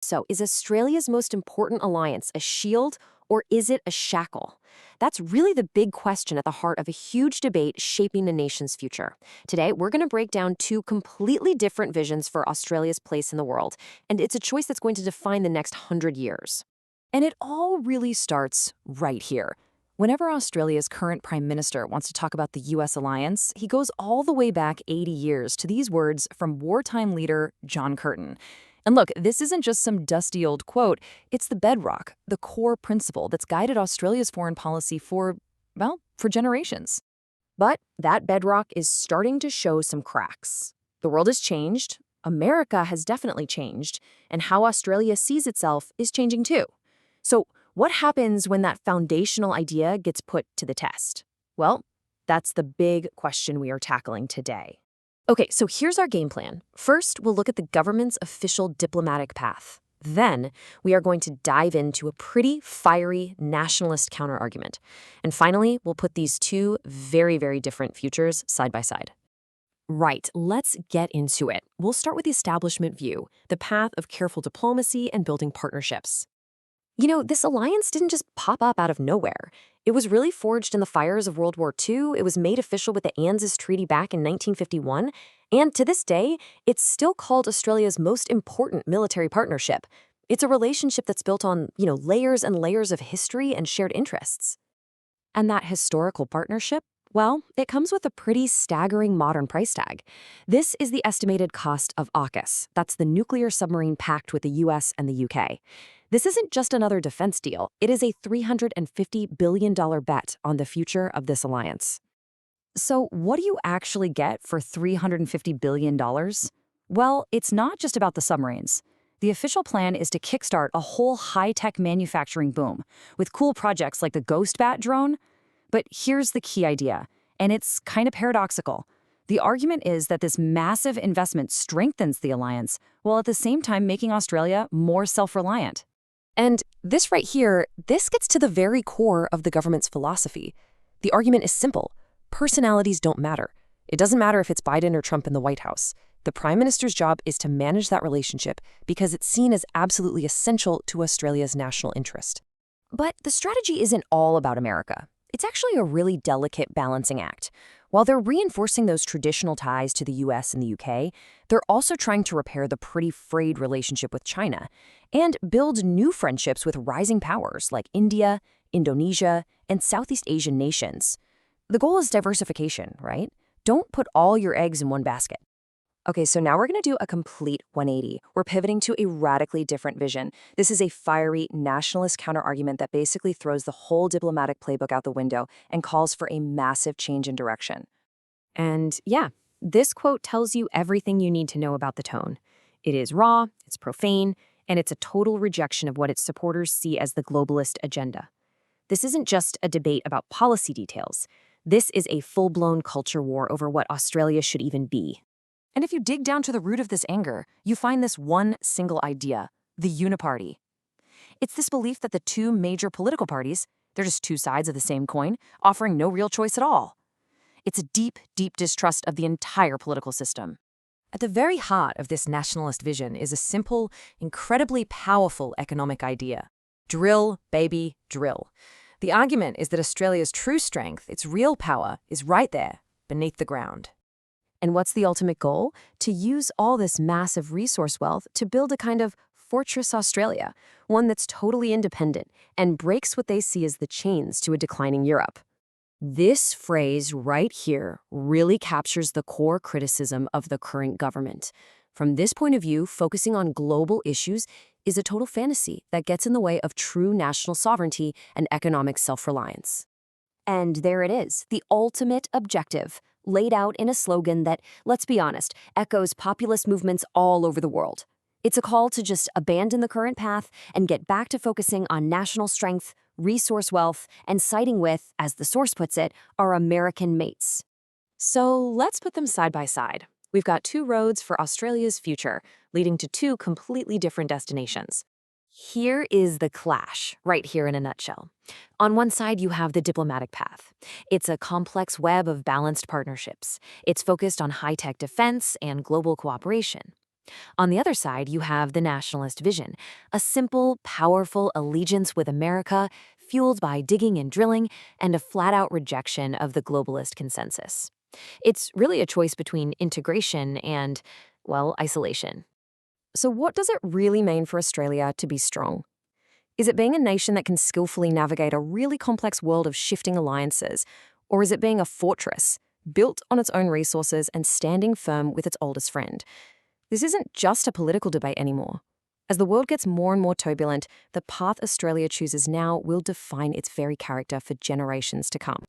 So, is Australia's most important alliance a shield or is it a shackle? That's really the big question at the heart of a huge debate shaping a nation's future. Today, we're going to break down two completely different visions for Australia's place in the world, and it's a choice that's going to define the next 100 years. And it all really starts right here. Whenever Australia's current Prime Minister wants to talk about the U.S. alliance, he goes all the way back 80 years to these words from wartime leader John Curtin. And look, this isn't just some dusty old quote, it's the bedrock, the core principle that's guided Australia's foreign policy for generations. But that bedrock is starting to show some cracks. The world has changed, America has definitely changed, and how Australia sees itself is changing too. So, what happens when that foundational idea gets put to the test? Well, that's the big question we are tackling today. Okay, so here's our game plan. First, we'll look at the government's official diplomatic path. Then, we are going to dive into a pretty fiery nationalist counterargument. And finally, we'll put these two very, very different futures side by side. Right, let's get into it. We'll start with the establishment view, the path of careful diplomacy and building partnerships. This alliance didn't just pop up out of nowhere. It was really forged in the fires of World War II. It was made official with the ANZUS Treaty back in 1951. And to this day, it's still called Australia's most important military partnership. It's a relationship that's built on, layers and layers of history and shared interests. And that historical partnership, well, it comes with a pretty staggering modern price tag. This is the estimated cost of AUKUS. That's the nuclear submarine pact with the US and the UK. This isn't just another defense deal. It is a $350 billion bet on the future of this alliance. So what do you actually get for $350 billion? Well, it's not just about the submarines. The official plan is to kickstart a whole high-tech manufacturing boom with cool projects like the Ghost Bat drone. But here's the key idea, and it's kind of paradoxical. The argument is that this massive investment strengthens the alliance, while at the same time making Australia more self-reliant. And this right here, this gets to the very core of the government's philosophy. The argument is simple. Personalities don't matter. It doesn't matter if it's Biden or Trump in the White House. The Prime Minister's job is to manage that relationship because it's seen as absolutely essential to Australia's national interest. But the strategy isn't all about America. It's actually a really delicate balancing act. While they're reinforcing those traditional ties to the US and the UK, they're also trying to repair the pretty frayed relationship with China and build new friendships with rising powers like India, Indonesia, and Southeast Asian nations. The goal is diversification, right? Don't put all your eggs in one basket. Okay, so now we're going to do a complete 180. We're pivoting to a radically different vision. This is a fiery nationalist counterargument that basically throws the whole diplomatic playbook out the window and calls for a massive change in direction. And yeah, this quote tells you everything you need to know about the tone. It is raw, it's profane, and it's a total rejection of what its supporters see as the globalist agenda. This isn't just a debate about policy details. This is a full-blown culture war over what Australia should even be. And if you dig down to the root of this anger, you find this one single idea, the uniparty. It's this belief that the two major political parties, they're just two sides of the same coin, offering no real choice at all. It's a deep, deep distrust of the entire political system. At the very heart of this nationalist vision is a simple, incredibly powerful economic idea. Drill, baby, drill. The argument is that Australia's true strength, its real power, is right there, beneath the ground. And what's the ultimate goal? To use all this massive resource wealth to build a kind of Fortress Australia, one that's totally independent and breaks what they see as the chains to a declining Europe. This phrase right here really captures the core criticism of the current government. From this point of view, focusing on global issues is a total fantasy that gets in the way of true national sovereignty and economic self-reliance. And there it is, the ultimate objective, laid out in a slogan that, let's be honest, echoes populist movements all over the world. It's a call to just abandon the current path and get back to focusing on national strength, resource wealth, and siding with, as the source puts it, our American mates. So let's put them side by side. We've got two roads for Australia's future, leading to two completely different destinations. Here is the clash, right here in a nutshell. On one side, you have the diplomatic path. It's a complex web of balanced partnerships. It's focused on high-tech defense and global cooperation. On the other side, you have the nationalist vision, a simple, powerful allegiance with America, fueled by digging and drilling, and a flat-out rejection of the globalist consensus. It's really a choice between integration and, well, isolation. So what does it really mean for Australia to be strong? Is it being a nation that can skillfully navigate a really complex world of shifting alliances? Or is it being a fortress, built on its own resources and standing firm with its oldest friend? This isn't just a political debate anymore. As the world gets more and more turbulent, the path Australia chooses now will define its very character for generations to come.